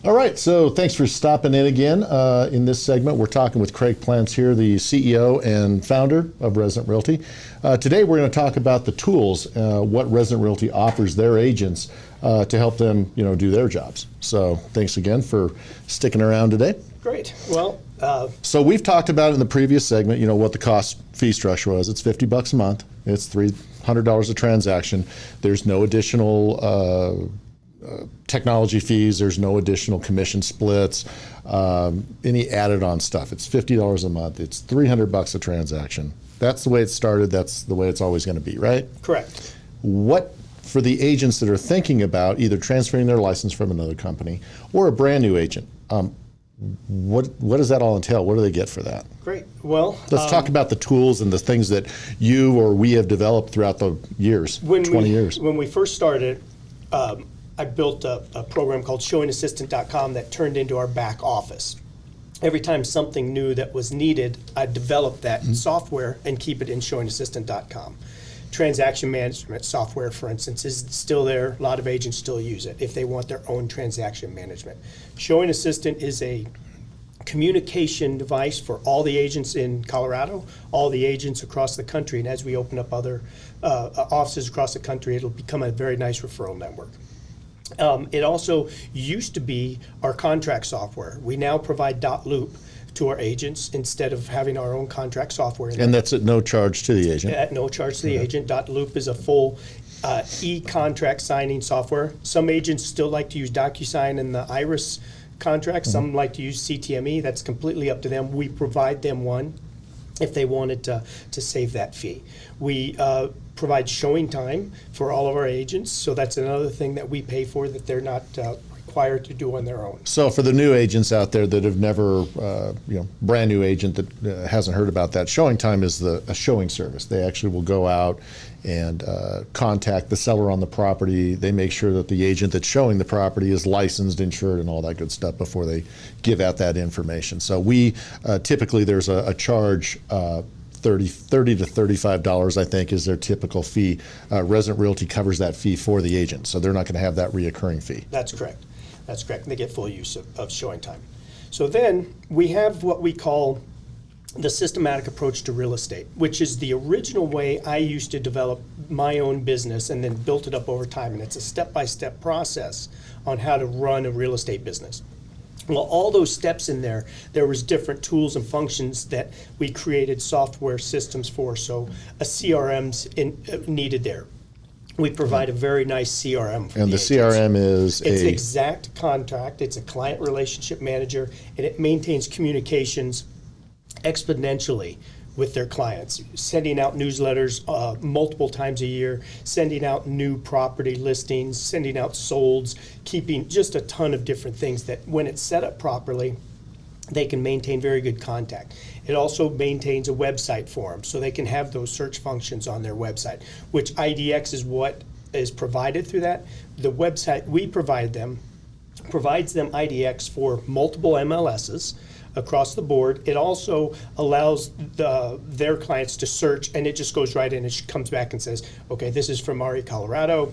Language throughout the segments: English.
All right, so thanks for stopping in again. In this segment, we're talking with Craig Plants here, the CEO and founder of Resident Realty. Today, we're going to talk about the tools, what Resident Realty offers their agents to help them, do their jobs. So thanks again for sticking around today. Great. Well, so we've talked about in the previous segment, what the cost fee structure was. It's $50 a month. It's $300 a transaction. There's no additional technology fees. There's no additional commission splits, any added on stuff. It's $50 a month. It's $300 a transaction. That's the way it started. That's the way it's always going to be, right? correct. What, for the agents that are thinking about either transferring their license from another company or a brand new agent, what does that all entail? What do they get for that? Great. Well, Let's talk about the tools and the things that you or we have developed throughout the years, 20 years. When we first started, I built a program called showingassistant.com that turned into our back office. Every time something new that was needed, I'd develop that software and keep it in showingassistant.com. Transaction management software, for instance, is still there. A lot of agents still use it if they want their own transaction management. Showing Assistant is a communication device for all the agents in Colorado, all the agents across the country, and as we open up other offices across the country, it'll become a very nice referral network. It also used to be our contract software. We now provide .loop to our agents instead of having our own contract software. And that's at no charge to the agent? At no charge to the agent. .loop is a full e-contract signing software. Some agents still like to use DocuSign and the Iris contract. Some like to use CTME. That's completely up to them. We provide them one if they wanted to save that fee. We provide showing time for all of our agents, so that's another thing that we pay for that they're not required to do on their own. So for the new agents out there that have never, brand new agent that hasn't heard about that, showing time is a showing service. They actually will go out and contact the seller on the property. They make sure that the agent that's showing the property is licensed, insured, and all that good stuff before they give out that information. So we typically there's a charge. $30 to $35, I think, is their typical fee. Resident Realty covers that fee for the agent, so they're not going to have that reoccurring fee. That's correct. That's correct. They get full use of showing time. So then we have what we call the systematic approach to real estate, which is the original way I used to develop my own business and then built it up over time. And it's a step-by-step process on how to run a real estate business. Well, all those steps in there was different tools and functions that we created software systems for. So a CRM's needed there. We provide a very nice CRM for and the CRM is it's exact contract. It's a client relationship manager, and it maintains communications exponentially with their clients, sending out newsletters multiple times a year, sending out new property listings, sending out solds, keeping just a ton of different things that when it's set up properly, they can maintain very good contact. It also maintains a website for them, so they can have those search functions on their website, which IDX is what is provided through that. The website we provide them provides them IDX for multiple MLSs across the board. It also allows their clients to search, and it just goes right in. It comes back and says, okay, this is from RE Colorado.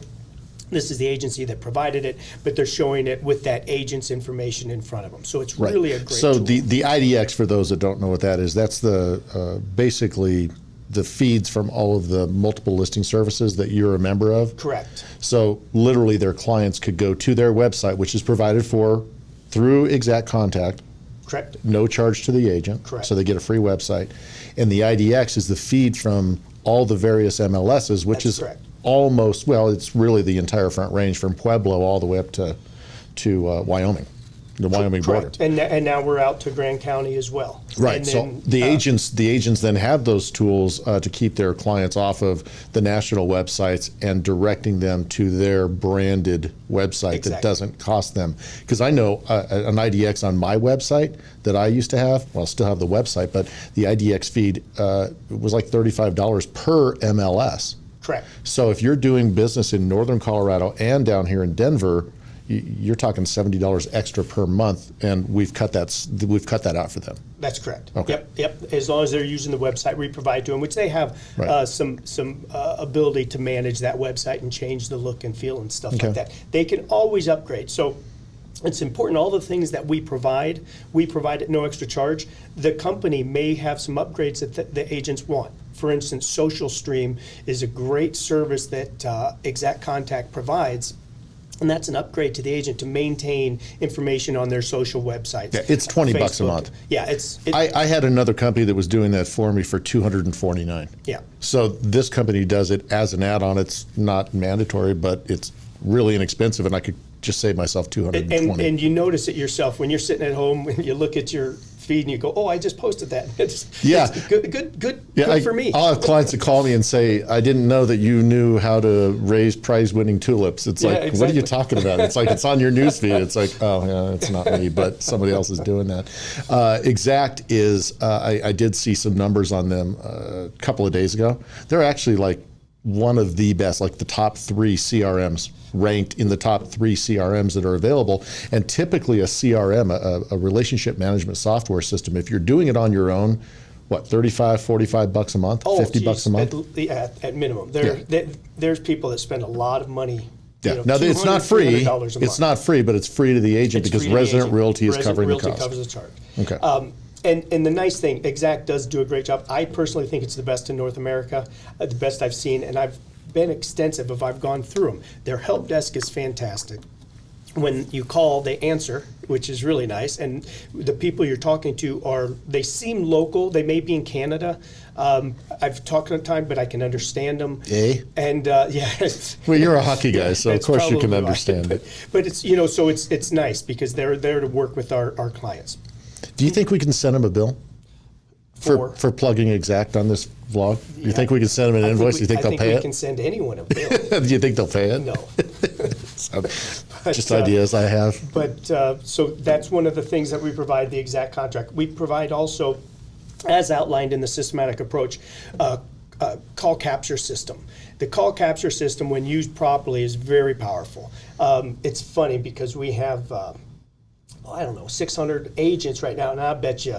This is the agency that provided it, but they're showing it with that agent's information in front of them. So it's really a great tool. So the IDX, for those that don't know what that is, that's the basically the feeds from all of the multiple listing services that you're a member of. Correct. So literally their clients could go to their website, which is provided for through Exact Contact. Correct. No charge to the agent. Correct. So they get a free website. And the IDX is the feed from all the various MLSs, which That's is correct. almost, well, it's really the entire Front Range from Pueblo all the way up to Wyoming, the Wyoming border. Correct. And now we're out to Grand County as well. Right. And So then, the agents then have those tools to keep their clients off of the national websites and directing them to their branded website that doesn't cost them. Because I know an IDX on my website that I used to have, well, I still have the website, but the IDX feed was like $35 per MLS. Correct. So if you're doing business in northern Colorado and down here in Denver, you're talking $70 extra per month, and we've cut that out for them. That's correct. Okay. Yep. As long as they're using the website we provide to them, which they have some ability to manage that website and change the look and feel and stuff like that. They can always upgrade. So it's important, all the things that we provide at no extra charge. The company may have some upgrades that the agents want. For instance, Social Stream is a great service that Exact Contact provides, and that's an upgrade to the agent to maintain information on their social websites. Yeah, it's $20 a Facebook. month. Yeah, I had another company that was doing that for me for $249. Yeah. So this company does it as an add-on. It's not mandatory, but it's really inexpensive, and I could just save myself $220. And you notice it yourself when you're sitting at home and you look at your feed and you go, "Oh, I just posted that." It's good for me. I'll have clients that call me and say, "I didn't know that you knew how to raise prize-winning tulips." It's like, exactly. What are you talking about? It's like it's on your newsfeed. It's like, oh yeah, it's not me, but somebody else is doing that. Exact is. I did see some numbers on them a couple of days ago. They're actually like one of the best, like the top 3 CRMs, ranked in the top 3 CRMs that are available. And typically a CRM, a relationship management software system, if you're doing it on your own, what, $35, $45 a month, $50 a month? At minimum. There's people that spend a lot of money. Yeah. Now it's not free. It's not free, but it's free to the agent because Resident Realty is covering the cost. Covers the charge. Okay. And the nice thing, Exact does do a great job. I personally think it's the best in North America, the best I've seen, and I've been extensive if I've gone through them. Their help desk is fantastic. When you call, they answer, which is really nice. And the people you're talking to they seem local. They may be in Canada. I've talked to time, but I can understand them. And yeah. Well, you're a hockey guy, so of course you can probably understand it. But it's, so it's nice because they're there to work with our clients. Do you think we can send them a bill for plugging Exact on this vlog? Do you think we can send them an invoice? Do you think they'll pay it? We can send anyone a bill. Do you think they'll pay it? No. Just ideas I have. But so that's one of the things that we provide, the Exact contract. We provide also, as outlined in the systematic approach, call capture system. The call capture system, when used properly, is very powerful. It's funny because we have, 600 agents right now, and I bet you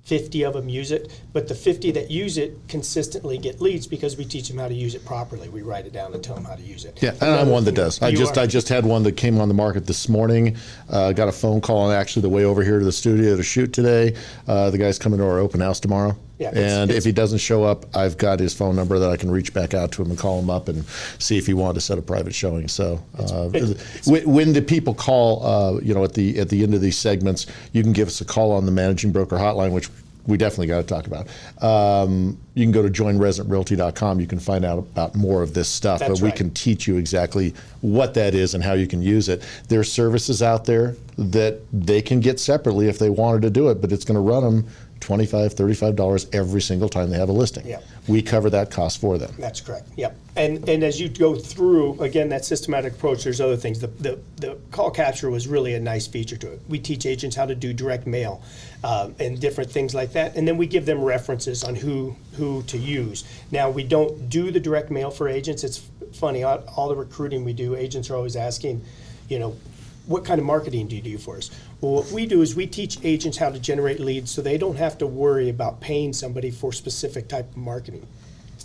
50 of them use it, but the 50 that use it consistently get leads because we teach them how to use it properly. We write it down and tell them how to use it. Yeah, and I'm one that does. I just had one that came on the market this morning. Got a phone call on actually the way over here to the studio to shoot today. The guy's coming to our open house tomorrow. Yeah, and if he doesn't show up, I've got his phone number that I can reach back out to him and call him up and see if he wanted to set a private showing. So when the people call, at the end of these segments, you can give us a call on the managing broker hotline, which we definitely got to talk about. You can go to joinresidentrealty.com. You can find out about more of this stuff, but we can teach you exactly what that is and how you can use it. There's services out there that they can get separately if they wanted to do it, but it's going to run them $25, $35 every single time they have a listing. Yep. We cover that cost for them. That's correct. Yep. And as you go through, again, that systematic approach, there's other things. The call capture was really a nice feature to it. We teach agents how to do direct mail and different things like that. And then we give them references on who to use. Now, we don't do the direct mail for agents. It's funny, all the recruiting we do, agents are always asking, what kind of marketing do you do for us? Well, what we do is we teach agents how to generate leads so they don't have to worry about paying somebody for specific type of marketing.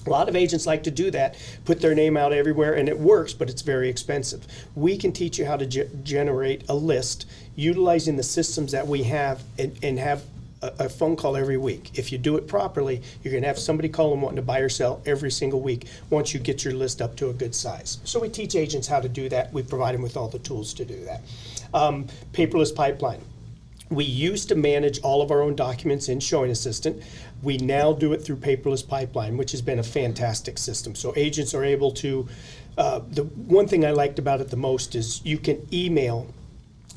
A lot of agents like to do that, put their name out everywhere, and it works, but it's very expensive. We can teach you how to generate a list utilizing the systems that we have and have a phone call every week. If you do it properly, you're going to have somebody call them wanting to buy or sell every single week once you get your list up to a good size. So we teach agents how to do that. We provide them with all the tools to do that. Paperless pipeline. We used to manage all of our own documents in Showing Assistant. We now do it through Paperless Pipeline, which has been a fantastic system. So agents are able to, the one thing I liked about it the most is you can email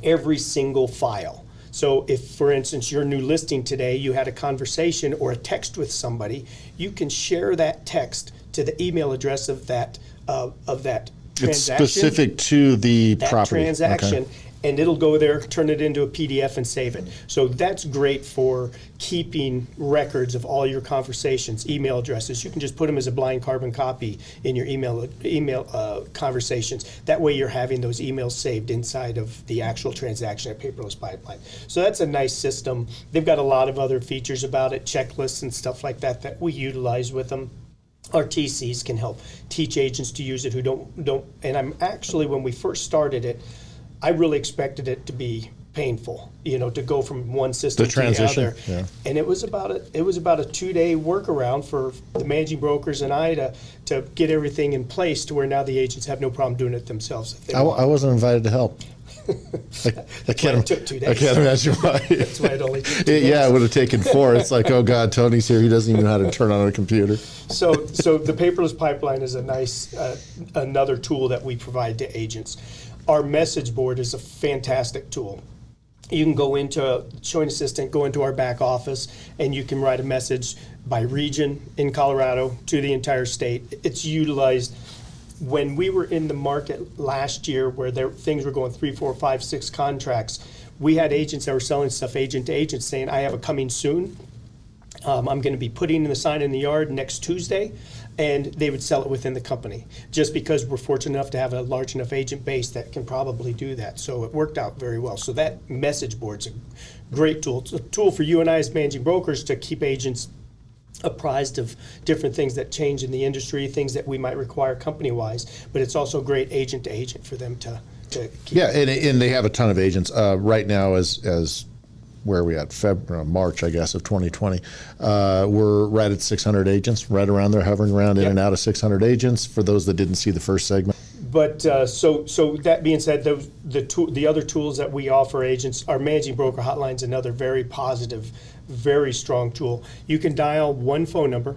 every single file. So if, for instance, your new listing today, you had a conversation or a text with somebody, you can share that text to the email address of that transaction. It's specific to the property. Transaction. Okay. And it'll go there, turn it into a PDF and save it. So that's great for keeping records of all your conversations, email addresses. You can just put them as a blind carbon copy in your email conversations. That way you're having those emails saved inside of the actual transaction at Paperless Pipeline. So that's a nice system. They've got a lot of other features about it, checklists and stuff like that we utilize with them. Our TCs can help teach agents to use it who don't. And I'm actually, when we first started it, I really expected it to be painful, to go from one system The transition, to the other. yeah. And it was about a 2-day workaround for the managing brokers and I to get everything in place to where now the agents have no problem doing it themselves if they want. I wasn't invited to help. I can't, it took 2 days. I can't imagine why. That's why it only took 2 days. Yeah, it would have taken 4. It's like, oh God, Tony's here. He doesn't even know how to turn on a computer. So the paperless pipeline is a nice another tool that we provide to agents. Our message board is a fantastic tool. You can go into Showing Assistant, go into our back office, and you can write a message by region in Colorado to the entire state. It's utilized when we were in the market last year where things were going 3, 4, 5, 6 contracts. We had agents that were selling stuff agent to agent saying, I have a coming soon. I'm going to be putting in the sign in the yard next Tuesday, and they would sell it within the company just because we're fortunate enough to have a large enough agent base that can probably do that. So it worked out very well. So that message board's a great tool. It's a tool for you and I as managing brokers to keep agents apprised of different things that change in the industry, things that we might require company-wise, but it's also great agent to agent for them to keep. Yeah, and they have a ton of agents. Right now, as where are we at? March, I guess, of 2020. We're right at 600 agents, right around there, hovering around in and out of 600 agents, for those that didn't see the first segment. But so that being said, the other tools that we offer agents, our managing broker hotline is another very positive, very strong tool. You can dial one phone number,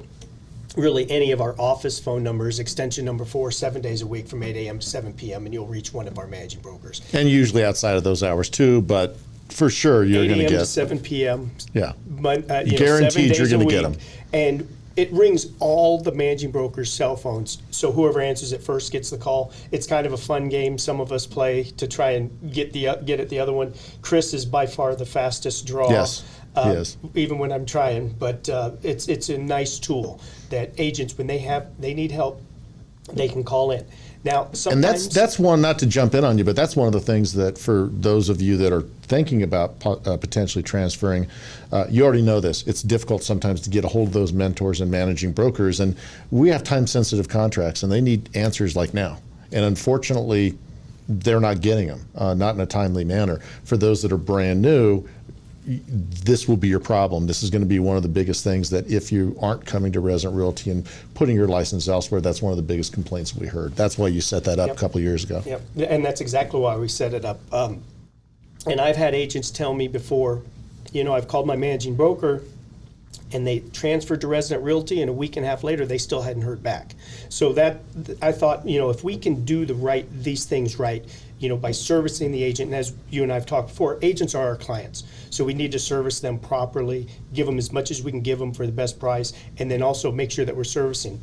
really any of our office phone numbers, extension number 4, 7 days a week from 8 a.m. to 7 p.m., and you'll reach one of our managing brokers. And usually outside of those hours too, but for sure you're going to 8 a.m. get to 7 p.m. Yeah, Guaranteed you're going to get them. And it rings all the managing brokers' cell phones. So whoever answers it first gets the call. It's kind of a fun game some of us play to try and get at the other one. Chris is by far the fastest draw. Yes, he is. Even when I'm trying, but it's a nice tool that agents, when they need help, they can call in. Now, sometimes, and that's one, not to jump in on you, but that's one of the things that for those of you that are thinking about potentially transferring, you already know this. It's difficult sometimes to get a hold of those mentors and managing brokers, and we have time-sensitive contracts, and they need answers like now. And unfortunately, they're not getting them, not in a timely manner. For those that are brand new, this will be your problem. This is going to be one of the biggest things that if you aren't coming to Resident Realty and putting your license elsewhere, that's one of the biggest complaints we heard. That's why you set that up a couple of years ago. Yep, and that's exactly why we set it up. And I've had agents tell me before, I've called my managing broker and they transferred to Resident Realty, and a week and a half later, they still hadn't heard back. So that, I thought, if we can do these things right, by servicing the agent, and as you and I have talked before, agents are our clients. So we need to service them properly, give them as much as we can give them for the best price, and then also make sure that we're servicing.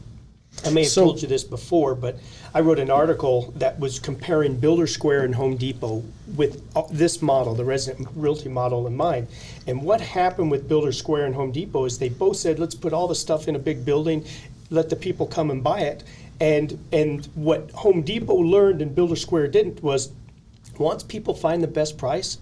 I may have told you this before, but I wrote an article that was comparing Builder Square and Home Depot with this model, the Resident Realty model in mind. And what happened with Builder Square and Home Depot is they both said, let's put all the stuff in a big building, let the people come and buy it. And what Home Depot learned and Builder Square didn't was once people find the best price,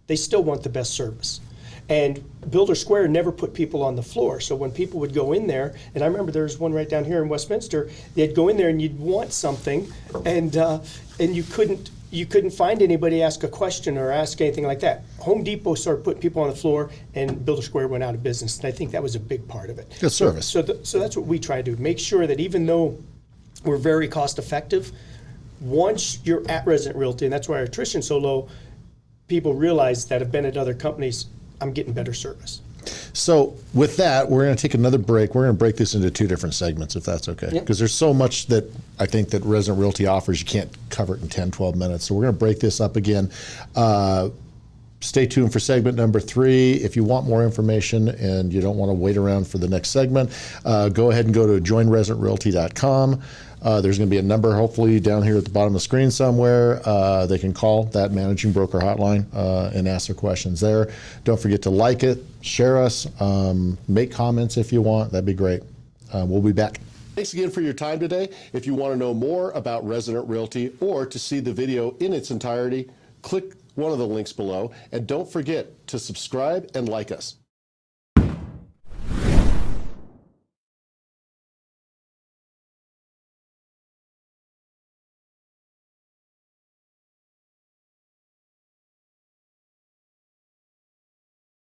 they still want the best service. And Builder Square never put people on the floor. So when people would go in there, and I remember there was one right down here in Westminster, they'd go in there and you'd want something, and you couldn't find anybody ask a question or ask anything like that. Home Depot started putting people on the floor, and Builder Square went out of business. And I think that was a big part of it. Good service. So that's what we try to do. Make sure that even though we're very cost effective, once you're at Resident Realty, and that's why our attrition's so low, people realize that have been at other companies, I'm getting better service. So with that, we're going to take another break. We're going to break this into 2 different segments, if that's okay. Because there's so much that I think that Resident Realty offers, you can't cover it in 10, 12 minutes. So we're going to break this up again. Stay tuned for segment number 3. If you want more information and you don't want to wait around for the next segment, go ahead and go to joinresidentrealty.com. There's going to be a number hopefully down here at the bottom of the screen somewhere. They can call that managing broker hotline and ask their questions there. Don't forget to like it, share us, make comments if you want. That'd be great. We'll be back. Thanks again for your time today. If you want to know more about Resident Realty or to see the video in its entirety, click one of the links below, and don't forget to subscribe and like us.